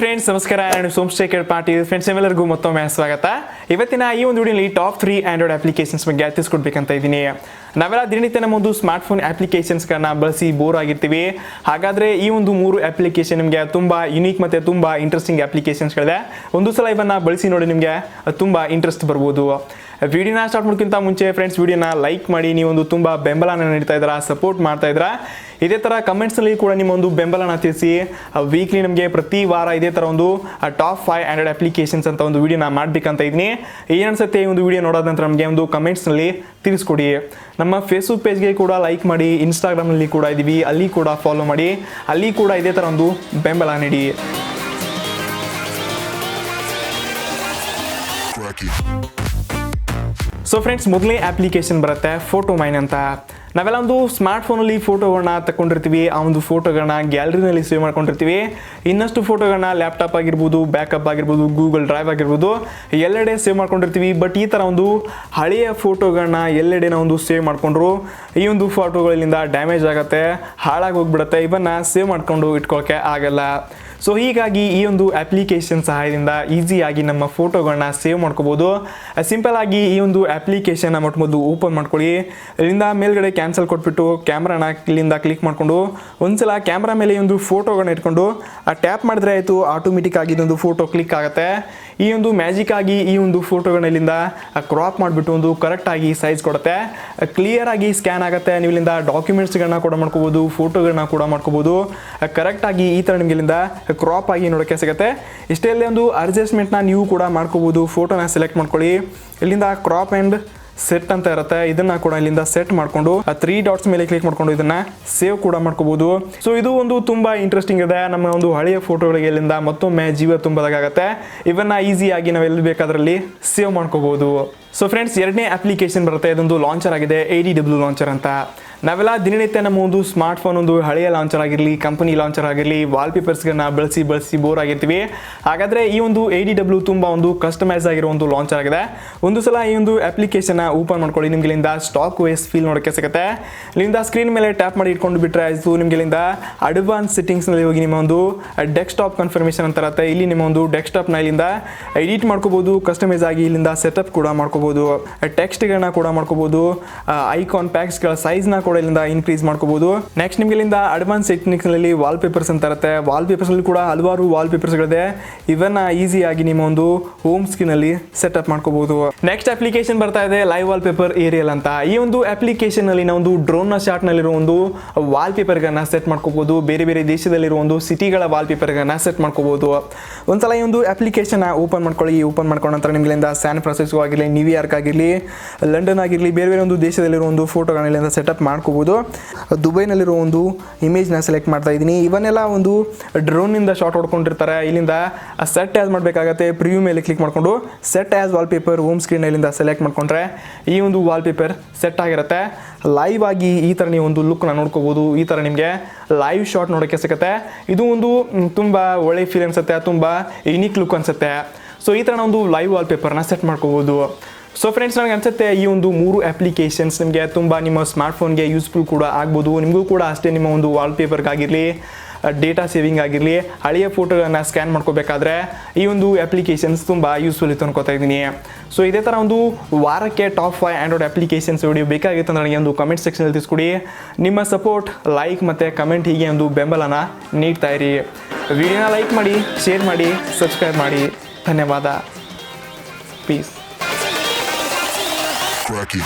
Friends ನಮಸ್ಕಾರ, ನಾನು Somashekar Patil. Friends ನಿಮ್ಮೆಲ್ಲರಿಗೂ ಮತ್ತೊಮ್ಮೆ ಸ್ವಾಗತ. ಇವತ್ತಿನ ಈ ಒಂದು ವಿಡಿಯೋಲಿ ಟಾಪ್ 3 ಆಂಡ್ರಾಯ್ಡ್ ಅಪ್ಲಿಕೇಶನ್ಸ್ ಬಗ್ಗೆ ತಿಳಿಸ್ಕೊಡ್ಬೇಕಂತ ಇದ್ದೀನಿ. ನಾವೆಲ್ಲ ದಿನನಿತ್ಯ ನಮ್ಮ ಒಂದು ಸ್ಮಾರ್ಟ್ ಫೋನ್ ಅಪ್ಲಿಕೇಶನ್ಸ್ಗಳನ್ನ ಬಳಸಿ ಬೋರ್ ಆಗಿರ್ತೀವಿ. ಹಾಗಾದರೆ ಈ ಒಂದು 3 ಅಪ್ಲಿಕೇಶನ್ ನಿಮಗೆ ತುಂಬ ಯುನೀಕ್ ಮತ್ತು ತುಂಬ ಇಂಟ್ರೆಸ್ಟಿಂಗ್ ಅಪ್ಲಿಕೇಶನ್ಸ್ಗಳಿದೆ. ಒಂದು ಸಲ ಇವನ್ನ ಬಳಸಿ ನೋಡಿ, ನಿಮಗೆ ತುಂಬ ಇಂಟ್ರೆಸ್ಟ್ ಬರ್ಬೋದು. ವಿಡಿಯೋನ ಸ್ಟಾರ್ಟ್ ಮಾಡೋಕ್ಕಿಂತ ಮುಂಚೆ ಫ್ರೆಂಡ್ಸ್ ವಿಡಿಯೋನ ಲೈಕ್ ಮಾಡಿ. ನೀವೊಂದು ತುಂಬ ಬೆಂಬಲನ ನೀಡ್ತಾ ಇದ್ದೀರಾ, ಸಪೋರ್ಟ್ ಮಾಡ್ತಾ ಇದ್ದೀರಾ. ಇದೇ ಥರ ಕಮೆಂಟ್ಸ್ನಲ್ಲಿ ಕೂಡ ನಿಮ್ಮ ಒಂದು ಬೆಂಬಲನ ತಿಳಿಸಿ. ವೀಕ್ಲಿ ನಮಗೆ ಪ್ರತಿ ವಾರ ಇದೇ ಥರ ಒಂದು ಟಾಪ್ 5 ಆಂಡ್ರಾಯ್ಡ್ ಅಪ್ಲಿಕೇಶನ್ಸ್ ಅಂತ ಒಂದು ವಿಡಿಯೋನ ಮಾಡಬೇಕಂತ ಇದ್ದೀನಿ. ಏನನ್ಸುತ್ತೆ ಈ ಒಂದು ವಿಡಿಯೋ ನೋಡೋದ ನಂತರ ನಮಗೆ ಒಂದು ಕಮೆಂಟ್ಸ್ನಲ್ಲಿ ತಿಳಿಸ್ಕೊಡಿ. ನಮ್ಮ ಫೇಸ್ಬುಕ್ ಪೇಜ್ಗೆ ಕೂಡ ಲೈಕ್ ಮಾಡಿ, ಇನ್ಸ್ಟಾಗ್ರಾಮ್ನಲ್ಲಿ ಕೂಡ ಇದ್ದೀವಿ, ಅಲ್ಲಿ ಕೂಡ ಫಾಲೋ ಮಾಡಿ, ಅಲ್ಲಿ ಕೂಡ ಇದೇ ಥರ ಒಂದು ಬೆಂಬಲ ನೀಡಿ. ಸೊ ಫ್ರೆಂಡ್ಸ್, ಮೊದಲನೇ ಅಪ್ಲಿಕೇಶನ್ ಬರುತ್ತೆ ಫೋಟೋ ಮೈನ್ ಅಂತ. ನಾವೆಲ್ಲ ಒಂದು ಸ್ಮಾರ್ಟ್ ಫೋನಲ್ಲಿ ಫೋಟೋಗಳನ್ನ ತಗೊಂಡಿರ್ತೀವಿ. ಆ ಒಂದು ಫೋಟೋಗಳನ್ನ ಗ್ಯಾಲರಿನಲ್ಲಿ ಸೇವ್ ಮಾಡ್ಕೊಂಡಿರ್ತೀವಿ. ಇನ್ನಷ್ಟು ಫೋಟೋಗಳನ್ನ ಲ್ಯಾಪ್ಟಾಪ್ ಆಗಿರ್ಬೋದು, ಬ್ಯಾಕಪ್ ಆಗಿರ್ಬೋದು, ಗೂಗಲ್ ಡ್ರೈವ್ ಆಗಿರ್ಬೋದು, ಎಲ್ಲೆಡೆ ಸೇವ್ ಮಾಡ್ಕೊಂಡಿರ್ತೀವಿ. ಬಟ್ ಈ ಥರ ಒಂದು ಹಳೆಯ ಫೋಟೋಗಳನ್ನ ಎಲ್ಲೆಡೆ ನಾವು ಒಂದು ಸೇವ್ ಮಾಡಿಕೊಂಡ್ರು ಈ ಒಂದು ಫೋಟೋಗಳಿಂದ ಡ್ಯಾಮೇಜ್ ಆಗುತ್ತೆ, ಹಾಳಾಗಿ ಹೋಗ್ಬಿಡುತ್ತೆ. ಇವನ್ನ ಸೇವ್ ಮಾಡ್ಕೊಂಡು ಇಟ್ಕೊಳ್ಳೋಕ್ಕೆ ಆಗಲ್ಲ. ಸೊ ಹೀಗಾಗಿ ಈ ಒಂದು ಅಪ್ಲಿಕೇಶನ್ ಸಹಾಯದಿಂದ ಈಸಿಯಾಗಿ ನಮ್ಮ ಫೋಟೋಗಳನ್ನ ಸೇವ್ ಮಾಡ್ಕೋಬೋದು. ಸಿಂಪಲ್ ಆಗಿ ಈ ಒಂದು ಅಪ್ಲಿಕೇಶನ್ನ ಮೊದಲು ಓಪನ್ ಮಾಡ್ಕೊಳ್ಳಿ. ಇಲ್ಲಿಂದ ಮೇಲ್ಗಡೆ ಕ್ಯಾನ್ಸಲ್ ಕೊಟ್ಬಿಟ್ಟು ಕ್ಯಾಮ್ರಾನ ಇಲ್ಲಿಂದ ಕ್ಲಿಕ್ ಮಾಡಿಕೊಂಡು ಒಂದ್ಸಲ ಕ್ಯಾಮ್ರಾ ಮೇಲೆ ಒಂದು ಫೋಟೋಗಳನ್ನ ಇಟ್ಕೊಂಡು ಟ್ಯಾಪ್ ಮಾಡಿದ್ರೆ ಆಯಿತು, ಆಟೋಮೆಟಿಕ್ ಆಗಿ ಇದೊಂದು ಫೋಟೋ ಕ್ಲಿಕ್ ಆಗುತ್ತೆ. ಈ ಒಂದು ಮ್ಯಾಜಿಕ್ ಆಗಿ ಈ ಒಂದು ಫೋಟೋಗಳನ್ನ ಇಲ್ಲಿಂದ ಕ್ರಾಪ್ ಮಾಡಿಬಿಟ್ಟು ಒಂದು ಕರೆಕ್ಟಾಗಿ ಸೈಜ್ ಕೊಡುತ್ತೆ, ಕ್ಲಿಯರ್ ಆಗಿ ಸ್ಕ್ಯಾನ್ ಆಗುತ್ತೆ. ನೀವು ಇಲ್ಲಿಂದ ಡಾಕ್ಯುಮೆಂಟ್ಸ್ಗಳನ್ನ ಕೂಡ ಮಾಡ್ಕೋಬೋದು, ಫೋಟೋಗಳನ್ನ ಕೂಡ ಮಾಡ್ಕೋಬೋದು. ಕರೆಕ್ಟಾಗಿ ಈ ಥರ ನಿಮಗೆ ಇಲ್ಲಿಂದ ಕ್ರಾಪ್ ಆಗಿ ನೋಡೋಕ್ಕೆ ಸಿಗುತ್ತೆ. ಇಷ್ಟೇ ಅಲ್ಲೇ ಒಂದು ಅಡ್ಜಸ್ಟ್ಮೆಂಟ್ನ ನೀವು ಕೂಡ ಮಾಡ್ಕೋಬೋದು. ಫೋಟೋನ ಸೆಲೆಕ್ಟ್ ಮಾಡ್ಕೊಳ್ಳಿ, ಇಲ್ಲಿಂದ ಕ್ರಾಪ್ ಆ್ಯಂಡ್ ಸೆಟ್ ಅಂತ ಇರುತ್ತೆ, ಇದನ್ನ ಕೂಡ ಇಲ್ಲಿಂದ ಸೆಟ್ ಮಾಡಿಕೊಂಡು 3 ಡಾಟ್ಸ್ ಮೇಲೆ ಕ್ಲಿಕ್ ಮಾಡ್ಕೊಂಡು ಇದನ್ನ ಸೇವ್ ಕೂಡ ಮಾಡ್ಕೋಬಹುದು. ಸೊ ಇದು ಒಂದು ತುಂಬಾ ಇಂಟ್ರೆಸ್ಟಿಂಗ್ ಇದೆ. ನಮ್ಮ ಒಂದು ಹಳೆಯ ಫೋಟೋಗಳಿಗೆ ಇಲ್ಲಿಂದ ಮತ್ತೊಮ್ಮೆ ಜೀವ ತುಂಬದಾಗುತ್ತೆ. ಇವನ್ನ ಈಸಿಯಾಗಿ ನಾವು ಎಲ್ಲಿ ಬೇಕಾದ್ರಲ್ಲಿ ಸೇವ್ ಮಾಡ್ಕೋಬಹುದು. ಸೊ ಫ್ರೆಂಡ್ಸ್, ಎರಡನೇ ಅಪ್ಲಿಕೇಶನ್ ಬರುತ್ತೆ. ಇದೊಂದು ಲಾಂಚರ್ ಆಗಿದೆ, ADW ಲಾಂಚರ್ ಅಂತ. ನಾವೆಲ್ಲ ದಿನನಿತ್ಯ ನಮ್ಮ ಒಂದು ಸ್ಮಾರ್ಟ್ ಫೋನ್ ಒಂದು ಹಳೆಯ ಲಾಂಚರ್ ಆಗಿರಲಿ, ಕಂಪನಿ ಲಾಂಚರ್ ಆಗಿರಲಿ, ವಾಲ್ಪೇಪರ್ಸ್ಗಳನ್ನ ಬಳಸಿ ಬೋರ್ ಆಗಿರ್ತೀವಿ. ಹಾಗಾದರೆ ಈ ಒಂದು ADW ತುಂಬ ಒಂದು ಕಸ್ಟಮೈಸ್ ಆಗಿರೋ ಒಂದು ಲಾಂಚರ್ ಆಗಿದೆ. ಒಂದು ಸಲ ಈ ಒಂದು ಅಪ್ಲಿಕೇಶನ್ನ ಓಪನ್ ಮಾಡ್ಕೊಳ್ಳಿ. ನಿಮ್ಗೆ ಇಲ್ಲಿಂದ ಸ್ಟಾಕ್ OS ಫೀಲ್ ನೋಡೋಕ್ಕೆ ಸಿಗುತ್ತೆ. ಇಲ್ಲಿಂದ ಸ್ಕ್ರೀನ್ ಮೇಲೆ ಟ್ಯಾಪ್ ಮಾಡಿ ಇಟ್ಕೊಂಡು ಬಿಟ್ಟರೆ ಆಯಿತು. ನಿಮ್ಗೆ ಇಲ್ಲಿಂದ ಅಡ್ವಾನ್ಸ್ ಸೆಟ್ಟಿಂಗ್ಸ್ನಲ್ಲಿ ಹೋಗಿ ನಿಮ್ಮ ಒಂದು ಡೆಸ್ಕ್ಟಾಪ್ ಕನ್ಫರ್ಮೇಷನ್ ಅಂತ ಇರುತ್ತೆ. ಇಲ್ಲಿ ನಿಮ್ಮ ಒಂದು ಡೆಸ್ಕ್ಟಾಪ್ನ ಇಲ್ಲಿಂದ ಎಡಿಟ್ ಮಾಡ್ಕೋಬೋದು, ಕಸ್ಟಮೈಸ್ ಆಗಿ ಇಲ್ಲಿಂದ ಸೆಟಪ್ ಕೂಡ ಮಾಡ್ಕೋಬೋದು, ಟೆಕ್ಸ್ಟ್ಗಳನ್ನ ಕೂಡ ಮಾಡ್ಕೋಬೋದು, ಐಕಾನ್ ಪ್ಯಾಕ್ಸ್ಗಳ ಸೈಜ್ನ ಕೂಡ ಇಲ್ಲಿಂದ ಇನ್ಕ್ರೀಸ್ ಮಾಡ್ಕೋಬಹುದು. ನೆಕ್ಸ್ಟ್ ನಿಮ್ಗೆ ಇಲ್ಲಿಂದ ಅಡ್ವಾನ್ಸ್ ಸೆಟ್ಟಿಂಗ್ಸ್ನಲ್ಲಿ ವಾಲ್ಪೇಪರ್ಸ್ ಅಂತ ಇರುತ್ತೆ. ವಾಲ್ಪೇಪರ್ಸ್ನಲ್ಲಿ ಕೂಡ ಹಲವಾರು ವಾಲ್ಪೇಪರ್ಸ್ಗಳಿದೆ. ಇವನ್ನ ಈಸಿಯಾಗಿ ನಿಮ್ಮ ಒಂದು ಹೋಮ್ ಸ್ಕ್ರೀನಲ್ಲಿ ಸೆಟಪ್ ಮಾಡ್ಕೋಬಹುದು. ನೆಕ್ಸ್ಟ್ ಅಪ್ಲಿಕೇಶನ್ ಬರ್ತಾ ಇದೆ ಲೈವ್ ವಾಲ್ಪೇಪರ್ ಏರಿಯಲ್ ಅಂತ. ಈ ಒಂದು ಅಪ್ಲಿಕೇಶನ್ ಅಲ್ಲಿ ನಾವು ಒಂದು ಡ್ರೋನ್ನ ಶಾಟ್ ನಲ್ಲಿರೋ ಒಂದು ವಾಲ್ಪೇಪರ್ಗಳನ್ನ ಸೆಟ್ ಮಾಡ್ಕೋಬಹುದು. ಬೇರೆ ಬೇರೆ ದೇಶದಲ್ಲಿರೋ ಒಂದು ಸಿಟಿಗಳ ವಾಲ್ಪೇಪರ್ಗಳನ್ನ ಸೆಟ್ ಮಾಡ್ಕೋಬಹುದು. ಒಂದ್ಸಲ ಈ ಒಂದು ಅಪ್ಲಿಕೇಶನ್ ಓಪನ್ ಮಾಡ್ಕೊಳ್ಳಿ. ಓಪನ್ ಮಾಡ್ಕೊಂಡ ನಂತರ ನಿಮ್ಗೆ ಇಲ್ಲಿಂದ ಸ್ಯಾನ್ ಫ್ರಾನ್ಸಿಸ್ಕೋ ಆಗಿರಲಿ, ನ್ಯೂಯಾರ್ಕ್ ಆಗಿರಲಿ, ಲಂಡನ್ ಆಗಿರಲಿ, ಬೇರೆ ಬೇರೆ ಒಂದು ದೇಶದಲ್ಲಿರೋ ಒಂದು ಫೋಟೋಗಳನ್ನ ಇಲ್ಲಿಂದ ಸೆಟಪ್ ಮಾಡ್ಕೋಬಹುದು. ದುಬೈನಲ್ಲಿರೋ ಒಂದು ಇಮೇಜ್ನ ಸೆಲೆಕ್ಟ್ ಮಾಡ್ತಾ ಇದ್ದೀನಿ. ಇವನ್ನೆಲ್ಲ ಒಂದು ಡ್ರೋನಿಂದ ಶಾಟ್ ಹೊಡ್ಕೊಂಡಿರ್ತಾರೆ. ಇಲ್ಲಿಂದ ಸೆಟ್ ಆ್ಯಸ್ ಮಾಡಬೇಕಾಗತ್ತೆ. ಪ್ರಿವ್ಯೂ ಮೇಲೆ ಕ್ಲಿಕ್ ಮಾಡಿಕೊಂಡು set as wallpaper home screen ಇಲ್ಲಿಂದ ಸೆಲೆಕ್ಟ್ ಮಾಡ್ಕೊಂಡ್ರೆ ಈ ಒಂದು ವಾಲ್ಪೇಪರ್ ಸೆಟ್ ಆಗಿರುತ್ತೆ. ಲೈವ್ ಆಗಿ ಈ ಥರ ನೀವು ಒಂದು ಲುಕ್ನ ನೋಡ್ಕೋಬೋದು. ಈ ಥರ ನಿಮಗೆ ಲೈವ್ ಶಾಟ್ ನೋಡೋಕ್ಕೆ ಸಿಗುತ್ತೆ. ಇದು ಒಂದು ತುಂಬ ಒಳ್ಳೆ ಫೀಲ್ ಅನಿಸುತ್ತೆ, ತುಂಬ ಯುನೀಕ್ ಲುಕ್ ಅನಿಸುತ್ತೆ. ಸೊ ಈ ಥರ ಒಂದು ಲೈವ್ ವಾಲ್ಪೇಪರ್ನ ಸೆಟ್ ಮಾಡ್ಕೋಬೋದು. ಸೊ ಫ್ರೆಂಡ್ಸ್, ನನಗೆ ಅನಿಸುತ್ತೆ ಈ ಒಂದು 3 ಅಪ್ಲಿಕೇಶನ್ಸ್ ನಿಮಗೆ ತುಂಬ ನಿಮ್ಮ ಸ್ಮಾರ್ಟ್ಫೋನ್ಗೆ ಯೂಸ್ಫುಲ್ ಕೂಡ ಆಗ್ಬೋದು. ನಿಮಗೂ ಕೂಡ ಅಷ್ಟೇ ನಿಮ್ಮ ಒಂದು ವಾಲ್ಪೇಪರ್ಗಾಗಿರಲಿ, ಡೇಟಾ ಸೇವಿಂಗ್ ಆಗಿರಲಿ, ಹಳೆಯ ಫೋಟೋಗಳನ್ನು ಸ್ಕ್ಯಾನ್ ಮಾಡ್ಕೋಬೇಕಾದ್ರೆ ಈ ಒಂದು ಅಪ್ಲಿಕೇಶನ್ಸ್ ತುಂಬ ಯೂಸ್ಫುಲ್ ಇತ್ತು ಅನ್ಕೋತಾ ಇದ್ದೀನಿ. ಸೊ ಇದೇ ಥರ ಒಂದು ವಾರಕ್ಕೆ ಟಾಪ್ 5 ಆಂಡ್ರಾಯ್ಡ್ ಅಪ್ಲಿಕೇಶನ್ಸ್ ವಿಡಿಯೋ ಬೇಕಾಗಿತ್ತು ನನಗೆ ಒಂದು ಕಮೆಂಟ್ ಸೆಕ್ಷನಲ್ಲಿ ತಿಳಿಸ್ಕೊಡಿ. ನಿಮ್ಮ ಸಪೋರ್ಟ್, ಲೈಕ್ ಮತ್ತು ಕಮೆಂಟ್ ಹೀಗೆ ಒಂದು ಬೆಂಬಲನ ನೀಡ್ತಾ ಇರಿ. ವಿಡಿಯೋನ ಲೈಕ್ ಮಾಡಿ, ಶೇರ್ ಮಾಡಿ, ಸಬ್ಸ್ಕ್ರೈಬ್ ಮಾಡಿ. ಧನ್ಯವಾದ. ಪೀಸ್. Cracky.